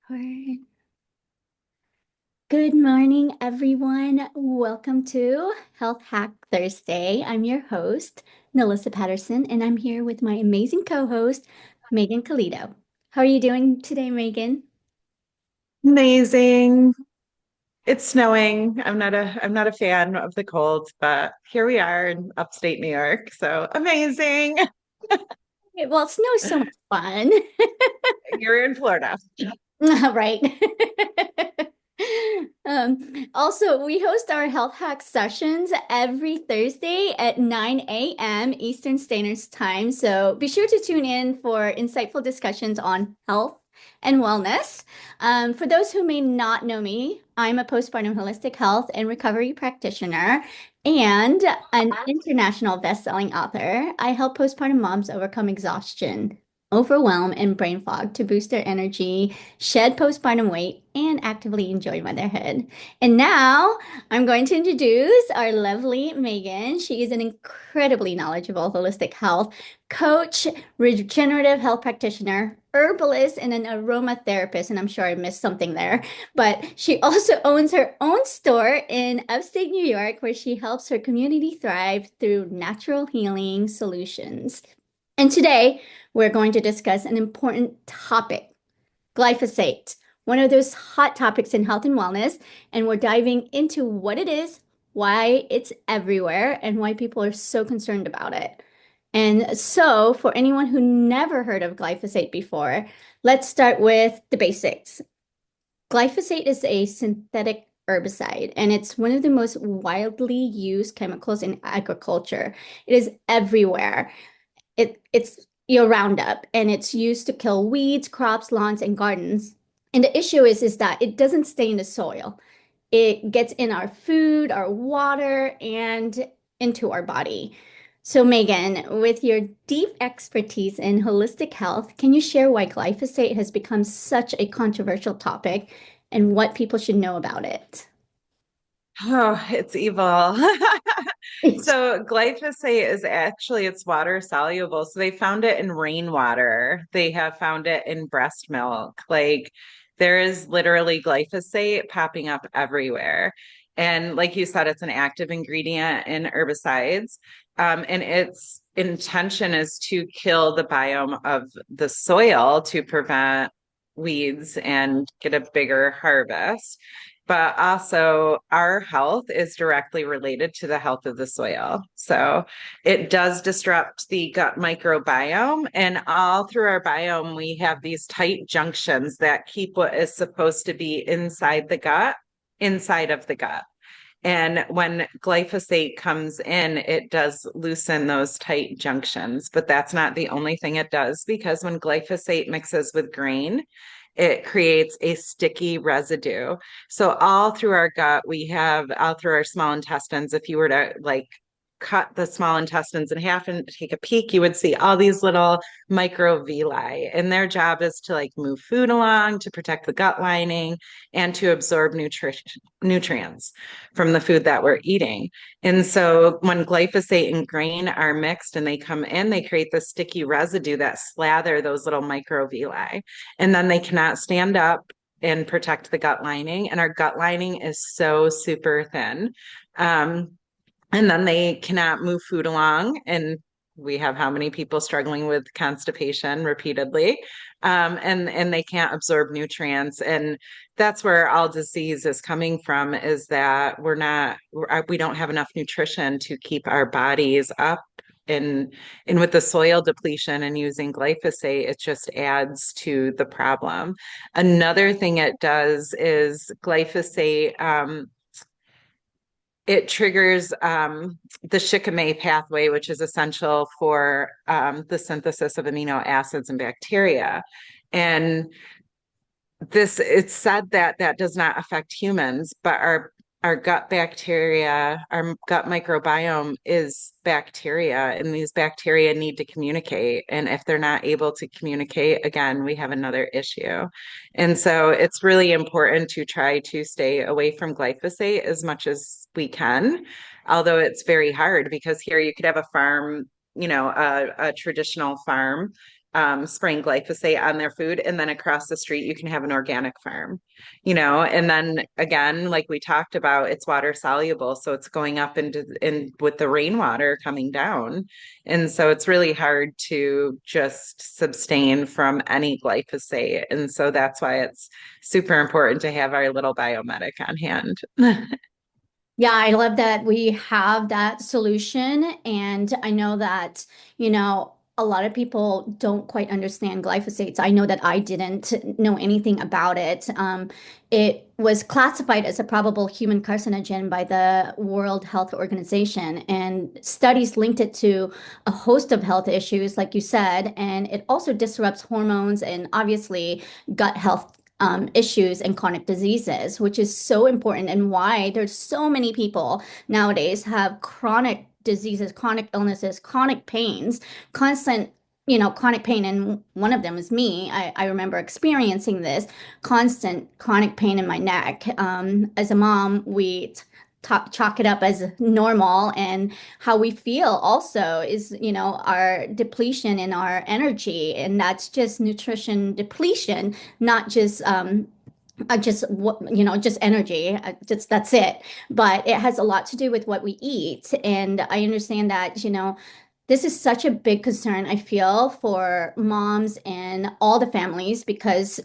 Record. Good morning, everyone. Welcome to Health Hack Thursday. I'm your host, Neliza Patterson, and I'm here with my amazing co-host, Megan Calido. How are you doing today, Megan? Amazing. It's snowing. I'm not a fan of the cold, but here we are in upstate New York. So amazing. Well, snow is so much fun. You're in Florida. Right. Also, we host our health hack sessions every Thursday at 9 a.m. Eastern Standard Time. So be sure to tune in for insightful discussions on health and wellness. For those who may not know me, I'm a postpartum holistic health and recovery practitioner and an international best-selling author. I help postpartum moms overcome exhaustion, overwhelm, and brain fog to boost their energy, shed postpartum weight, and actively enjoy motherhood. And now I'm going to introduce our lovely Megan. She is an incredibly knowledgeable holistic health coach, regenerative health practitioner, herbalist, and an aromatherapist. And I'm sure I missed something there. But she also owns her own store in upstate New York where she helps her community thrive through natural healing solutions. And today, we're going to discuss an important topic, glyphosate, one of those hot topics in health and wellness. And we're diving into what it is, why it's everywhere, and why people are so concerned about it. And so, for anyone who never heard of glyphosate before, let's start with the basics. Glyphosate is a synthetic herbicide, and it's one of the most widely used chemicals in agriculture. It is everywhere. It's your Roundup, and it's used to kill weeds, crops, lawns, and gardens. And the issue is that it doesn't stay in the soil. It gets in our food, our water, and into our body. So, Megan, with your deep expertise in holistic health, can you share why glyphosate has become such a controversial topic and what people should know about it? Oh, it's evil. So glyphosate is actually it's water soluble. So they found it in rainwater. They have found it in breast milk. Like there is literally glyphosate popping up everywhere. And like you said, it's an active ingredient in herbicides. And its intention is to kill the biome of the soil to prevent weeds and get a bigger harvest, but also our health is directly related to the health of the soil. So it does disrupt the gut microbiome. And all through our biome, we have these tight junctions that keep what is supposed to be inside the gut, inside of the gut. And when glyphosate comes in, it does loosen those tight junctions. But that's not the only thing it does, because when glyphosate mixes with grain, it creates a sticky residue. So all through our gut, we have all through our small intestines, if you were to like cut the small intestines in half and take a peek, you would see all these little microvilli. And their job is to like move food along, to protect the gut lining, and to absorb nutrients from the food that we're eating. And so when glyphosate and grain are mixed and they come in, they create this sticky residue that slather those little microvilli. And then they cannot stand up and protect the gut lining. And our gut lining is so super thin. Um, and then they cannot move food along. And we have how many people struggling with constipation repeatedly, and they can't absorb nutrients, and that's where all disease is coming from. Is that we don't have enough nutrition to keep our bodies up. And with the soil depletion and using glyphosate, it just adds to the problem. Another thing it does is glyphosate. It triggers the shikimate pathway, which is essential for the synthesis of amino acids in bacteria. And it's said that that does not affect humans, but our gut bacteria, our gut microbiome is bacteria, and these bacteria need to communicate. And if they're not able to communicate, again, we have another issue. And so it's really important to try to stay away from glyphosate as much as we can, although it's very hard because here you could have a farm, a traditional farm, spraying glyphosate on their food. And then across the street, you can have an organic farm, you know, and then again, like we talked about, it's water soluble. So it's going up in with the rainwater coming down. And so it's really hard to just sustain from any glyphosate. And so that's why it's super important to have our little biomedic on hand. Yeah, I love that we have that solution. And I know that, a lot of people don't quite understand glyphosates. I know that I didn't know anything about it. It was classified as a probable human carcinogen by the World Health Organization, and studies linked it to a host of health issues, like you said, and it also disrupts hormones and obviously gut health issues and chronic diseases, which is so important and why there's so many people nowadays have chronic diseases, chronic illnesses, chronic pains, constant, chronic pain. And one of them is me. I remember experiencing this constant chronic pain in my neck. As a mom, we chalk it up as normal, and how we feel also is our depletion in our energy, and that's just nutrition depletion, not just what just energy, just that's it. But it has a lot to do with what we eat, and I understand that this is such a big concern, I feel, for moms and all the families, because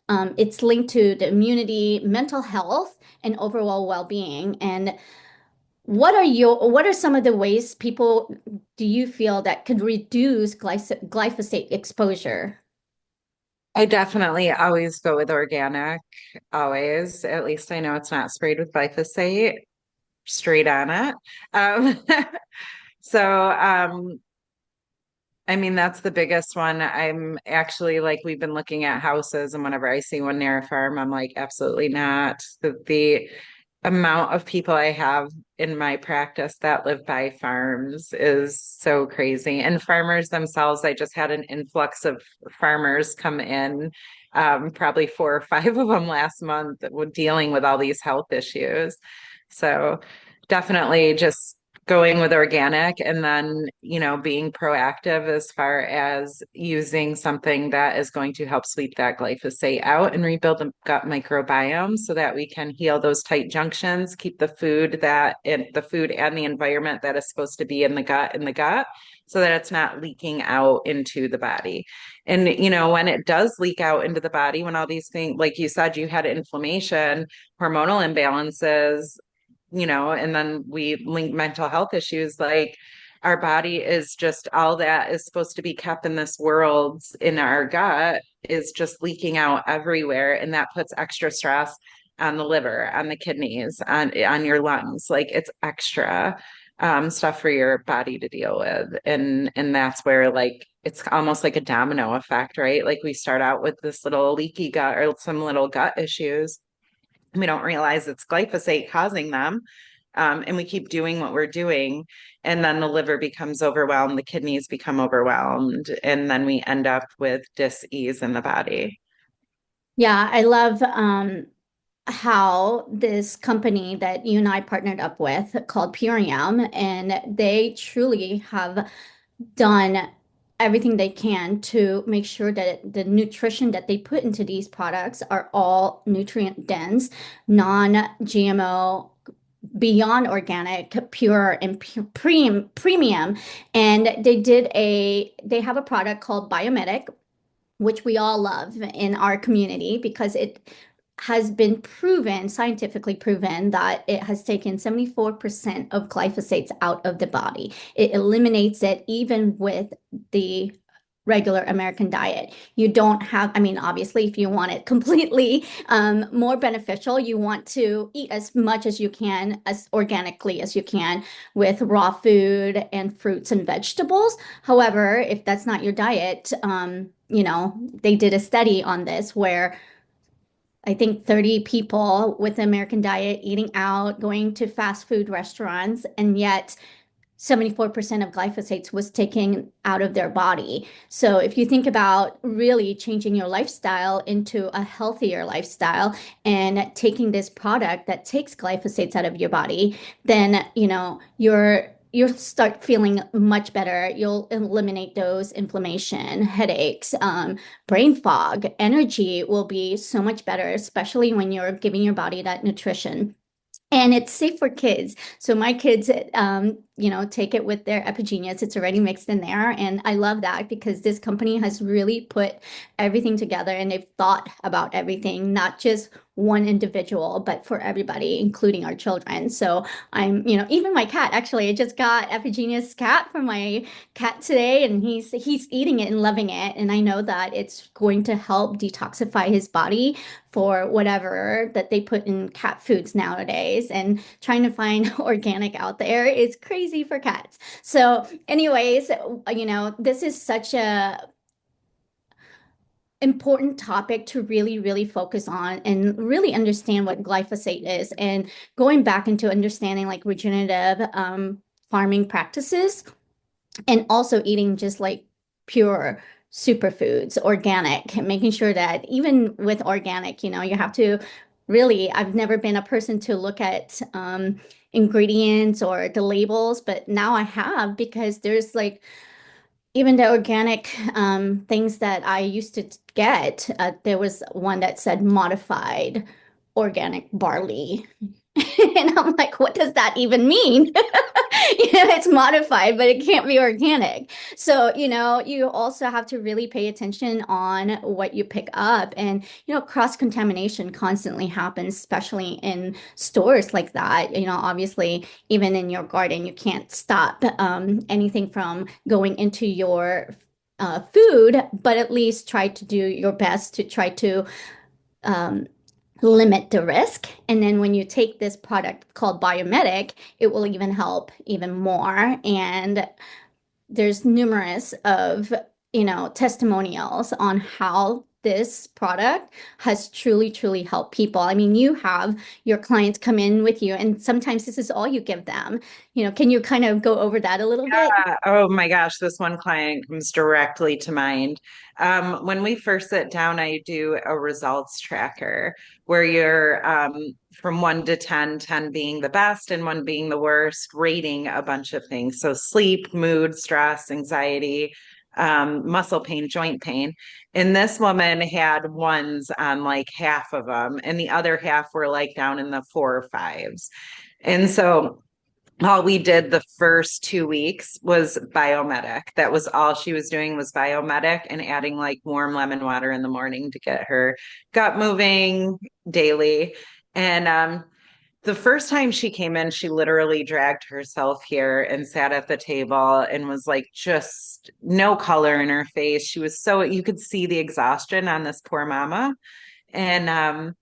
it's linked to the immunity, mental health, and overall well-being. And what are some of the ways people do you feel that could reduce glyphosate exposure? I definitely always go with organic, always. At least I know it's not sprayed with glyphosate straight on it. Um, so, I mean, that's the biggest one. I'm actually like, we've been looking at houses, and whenever I see one near a farm, I'm like, absolutely not. The amount of people I have in my practice that live by farms is so crazy. And farmers themselves, I just had an influx of farmers come in, probably 4 or 5 of them last month, dealing with all these health issues. So definitely just going with organic, and then, being proactive as far as using something that is going to help sweep that glyphosate out and rebuild the gut microbiome so that we can heal those tight junctions, keep the food and the environment that is supposed to be in the gut so that it's not leaking out into the body. And, when it does leak out into the body, when all these things, like you said, you had inflammation, hormonal imbalances, and then we link mental health issues, like our body is just all that is supposed to be kept in this world in our gut is just leaking out everywhere. And that puts extra stress on the liver, on the kidneys, on your lungs. Like it's extra stuff for your body to deal with. And that's where like it's almost like a domino effect, right? Like we start out with this little leaky gut or some little gut issues, we don't realize it's glyphosate causing them. And we keep doing what we're doing. And then the liver becomes overwhelmed, the kidneys become overwhelmed, and then we end up with dis-ease in the body. Yeah, I love how this company that you and I partnered up with called Purium, and they truly have done everything they can to make sure that the nutrition that they put into these products are all nutrient dense, non-GMO, beyond organic, pure and premium. And they have a product called Biomedic, which we all love in our community because it has been proven, scientifically proven, that it has taken 74% of glyphosates out of the body. It eliminates it even with the regular American diet. You don't have, I mean, obviously, if you want it completely more beneficial, you want to eat as much as you can, as organically as you can, with raw food and fruits and vegetables. However, if that's not your diet, they did a study on this where I think 30 people with the American diet eating out, going to fast food restaurants, and yet 74% of glyphosates was taken out of their body. So if you think about really changing your lifestyle into a healthier lifestyle and taking this product that takes glyphosates out of your body, then, you'll start feeling much better. You'll eliminate those inflammation, headaches, brain fog. Energy will be so much better, especially when you're giving your body that nutrition. And it's safe for kids. So my kids, take it with their Epigenius. It's already mixed in there. And I love that because this company has really put everything together and they've thought about everything, not just one individual, but for everybody, including our children. So even my cat, actually, I just got Epigenius cat for my cat today, and he's eating it and loving it. And I know that it's going to help detoxify his body for whatever that they put in cat foods nowadays, and trying to find organic out there is crazy for cats. So anyways, this is such a important topic to really, really focus on and really understand what glyphosate is, and going back into understanding like regenerative farming practices, and also eating just like pure superfoods, organic, and making sure that even with organic, you have to really, I've never been a person to look at ingredients or the labels, but now I have, because there's like even the organic things that I used to get, there was one that said modified organic barley. And I'm like, what does that even mean? It's modified, but it can't be organic. So, you also have to really pay attention on what you pick up. And, cross-contamination constantly happens, especially in stores like that. Obviously, even in your garden, you can't stop anything from going into your food, but at least try to do your best to try to um, limit the risk. And then when you take this product called Biomedic, it will even help even more. And there's numerous of, testimonials on how this product has truly, truly helped people. I mean, you have your clients come in with you, and sometimes this is all you give them. Can you kind of go over that a little bit? Oh my gosh, this one client comes directly to mind. When we first sit down, I do a results tracker where you're from 1 to 10, 10 being the best and one being the worst, rating a bunch of things. So sleep, mood, stress, anxiety, muscle pain, joint pain. And this woman had ones on like half of them, and the other half were like down in the 4 or 5s. And so all we did the first 2 weeks was biomedic. That was all she was doing, was biomedic and adding like warm lemon water in the morning to get her gut moving daily. And the first time she came in, she literally dragged herself here and sat at the table and was like just no color in her face. She was so, you could see the exhaustion on this poor mama. And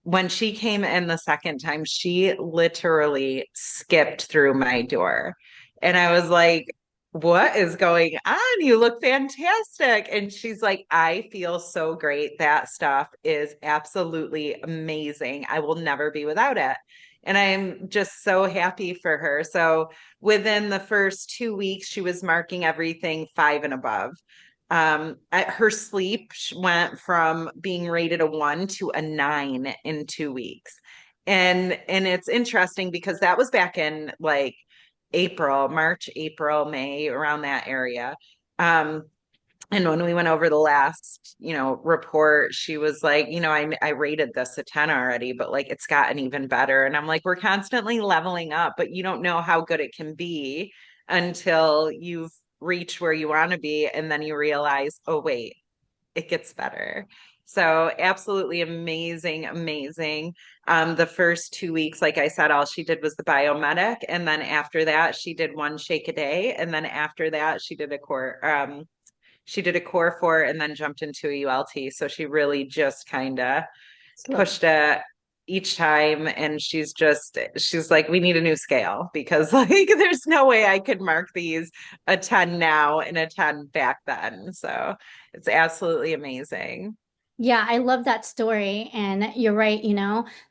when she came in the second time, she literally skipped through my door. And I was like, what is going on? You look fantastic. And she's like, I feel so great. That stuff is absolutely amazing. I will never be without it. And I'm just so happy for her. So within the first 2 weeks, she was marking everything 5 and above. Her sleep went from being rated a 1 to a 9 in 2 weeks. And it's interesting because that was back in like April, March, April, May, around that area. Um, and when we went over the last, report, she was like, I rated this a 10 already, but like it's gotten even better. And I'm like, we're constantly leveling up, but you don't know how good it can be until you've reached where you want to be. And then you realize, oh, wait, it gets better. So absolutely amazing, amazing. The first 2 weeks, like I said, all she did was the biomedic. And then after that, she did one shake a day. And then after that, she did a core for and then jumped into a ULT. So she really just kind of Slow. pushed it each time. And she's like, we need a new scale because like there's no way I could mark these a 10 now and a 10 back then. So it's absolutely amazing. Yeah, I love that story. And you're right,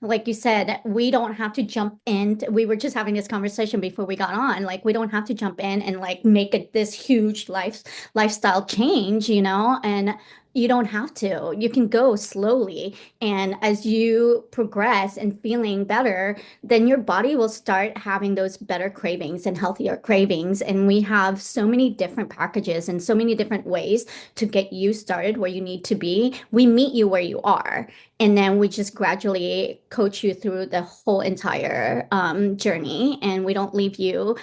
like you said, we don't have to jump in. We were just having this conversation before we got on. Like, we don't have to jump in and like make it this huge lifestyle change, and You don't have to. You can go slowly. And as you progress and feeling better, then your body will start having those better cravings and healthier cravings. And we have so many different packages and so many different ways to get you started where you need to be. We meet you where you are. And then we just gradually coach you through the whole entire journey. And we don't leave you,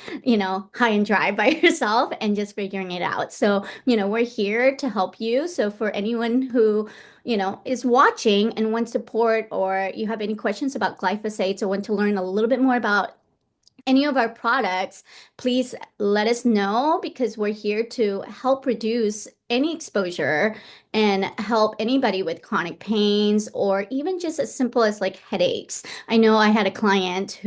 high and dry by yourself and just figuring it out. So, we're here to help you. So for anyone who, is watching and wants support, or you have any questions about glyphosate or want to learn a little bit more about any of our products, please let us know because we're here to help reduce any exposure and help anybody with chronic pains or even just as simple as like headaches. I know I had a client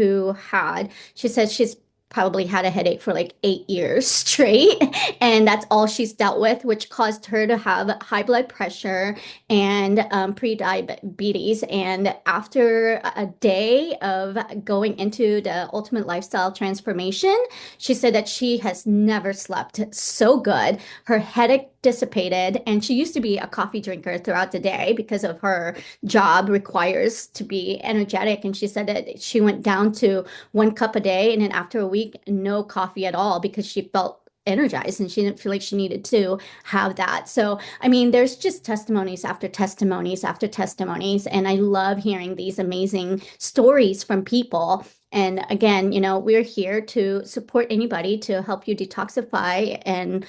she said she's probably had a headache for like 8 years straight, and that's all she's dealt with, which caused her to have high blood pressure and pre-diabetes. And after a day of going into the ultimate lifestyle transformation, she said that she has never slept so good. Her headache dissipated, and she used to be a coffee drinker throughout the day because of her job requires to be energetic. And she said that she went down to 1 cup a day, and then after a week, no coffee at all because she felt energized and she didn't feel like she needed to have that. So I mean, there's just testimonies after testimonies after testimonies, and I love hearing these amazing stories from people. And again, we're here to support anybody to help you detoxify and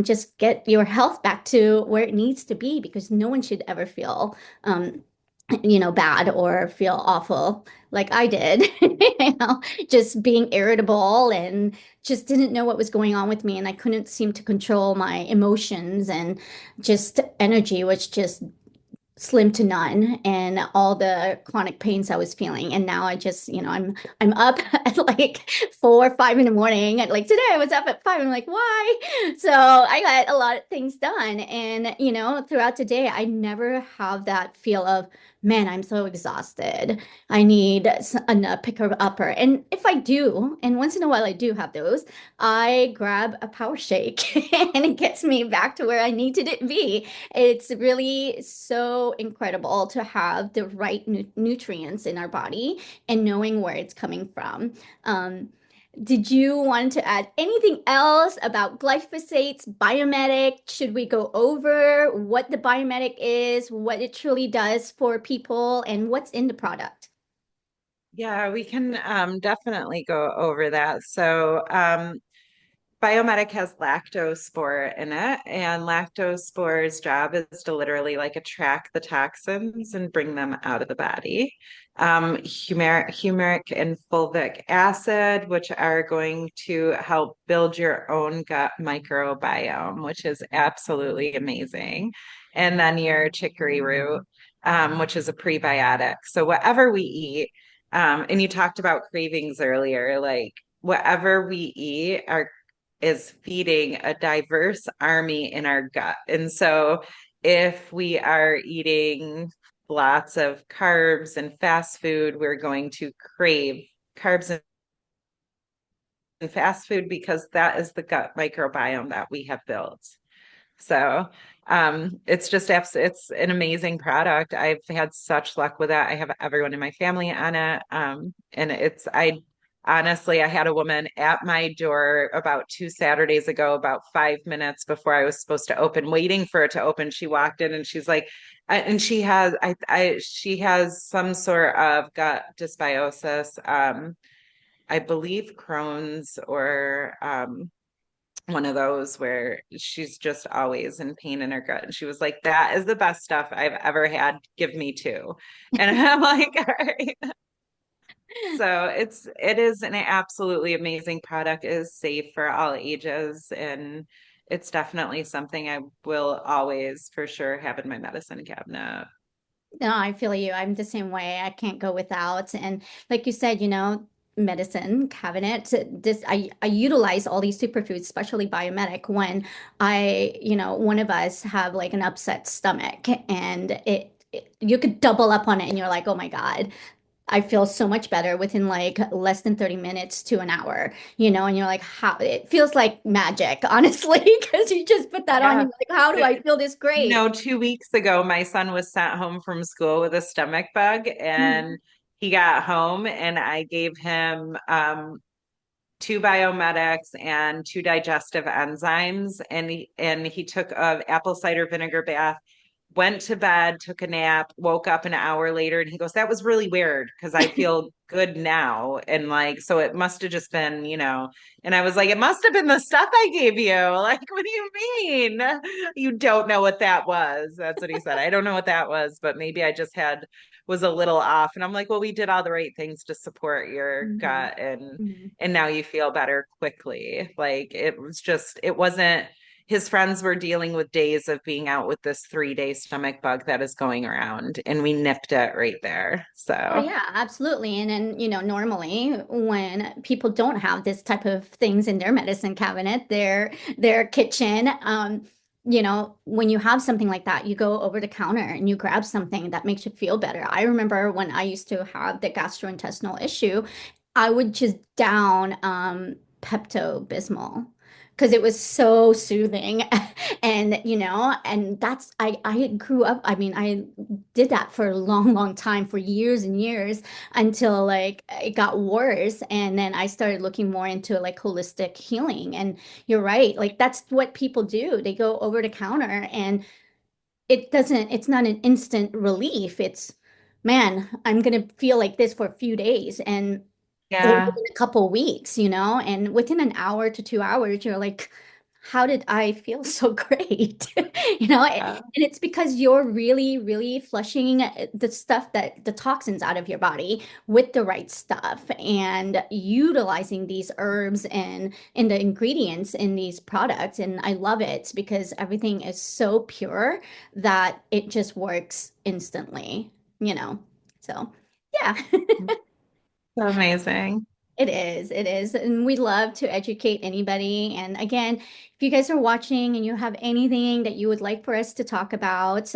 just get your health back to where it needs to be because no one should ever feel bad or feel awful like I did, just being irritable and just didn't know what was going on with me. And I couldn't seem to control my emotions, and just energy was just slim to none, and all the chronic pains I was feeling. And now I just, I'm up at like 4 or 5 in the morning. And like today I was up at 5. I'm like, why? So I got a lot of things done. And, throughout the day, I never have that feel of, man, I'm so exhausted. I need a picker upper. And if I do, and once in a while I do have those, I grab a power shake and it gets me back to where I need to be. It's really so incredible to have the right nutrients in our body and knowing where it's coming from. Um, did you want to add anything else about glyphosate's biomimetic? Should we go over what the biomimetic is, what it truly does for people, and what's in the product? Yeah, we can definitely go over that. So, Biomedic has lactospore in it, and lactospore's job is to literally like attract the toxins and bring them out of the body. Humeric and fulvic acid, which are going to help build your own gut microbiome, which is absolutely amazing. And then your chicory root, which is a prebiotic. So whatever we eat, and you talked about cravings earlier, like whatever we eat, our is feeding a diverse army in our gut. And so if we are eating lots of carbs and fast food, we're going to crave carbs and fast food because that is the gut microbiome that we have built. So it's an amazing product. I've had such luck with it. I have everyone in my family on it. And I honestly, I had a woman at my door about 2 Saturdays ago, about 5 minutes before I was supposed to open, waiting for it to open. She walked in and she's like, and she has some sort of gut dysbiosis. I believe Crohn's or one of those where she's just always in pain in her gut. And she was like, that is the best stuff I've ever had. Give me two. And I'm like, all right. So it is an absolutely amazing product. It is safe for all ages. And it's definitely something I will always for sure have in my medicine cabinet. No, I feel you. I'm the same way. I can't go without. And like you said, medicine cabinet, I utilize all these superfoods, especially biomedic, when one of us have like an upset stomach and you could double up on it and you're like, oh my God. I feel so much better within like less than 30 minutes to an hour, and you're like, how it feels like magic, honestly, because you just put that on, Yeah. you're like, how do I feel this great? 2 weeks ago, my son was sent home from school with a stomach bug, and Mhm. he got home, and I gave him two biomedics and two digestive enzymes, and he took a apple cider vinegar bath, went to bed, took a nap, woke up an hour later, and he goes, "That was really weird because I feel good now." And like, so it must have just been, and I was like, "It must have been the stuff I gave you." Like, what do you mean? You don't know what that was. That's what he said. I don't know what that was, but maybe I just was a little off. And I'm like, well, we did all the right things to support your Mhm. gut, and Mhm. now you feel better quickly. Like it wasn't, his friends were dealing with days of being out with this 3-day stomach bug that is going around, and we nipped it right there. Oh So, yeah, absolutely. And then, normally when people don't have this type of things in their medicine cabinet, their kitchen, when you have something like that, you go over the counter and you grab something that makes you feel better. I remember when I used to have the gastrointestinal issue, I would just down Pepto-Bismol because it was so soothing. And that's I grew up, I mean, I did that for a long, long time, for years and years, until like it got worse. And then I started looking more into like holistic healing. And you're right, like that's what people do. They go over the counter and it's not an instant relief. It's, man, I'm gonna feel like this for a few days or yeah. within a couple weeks, and within an hour to 2 hours, you're like, how did I feel so great? And Yeah. it's because you're really, really flushing the stuff, that the toxins out of your body with the right stuff and utilizing these herbs and in the ingredients in these products. And I love it because everything is so pure that it just works instantly, you know? So, yeah. So amazing. It is. It is. And we love to educate anybody. And again, if you guys are watching and you have anything that you would like for us to talk about,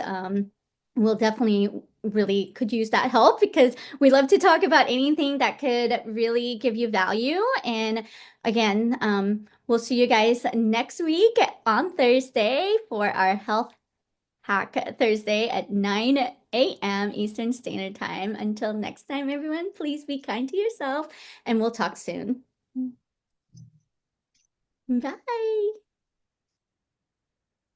we'll definitely really could use that help because we love to talk about anything that could really give you value. And again, we'll see you guys next week on Thursday for our Health Hack Thursday at 9 a.m. Eastern Standard Time. Until next time, everyone, please be kind to yourself and we'll talk soon. Bye.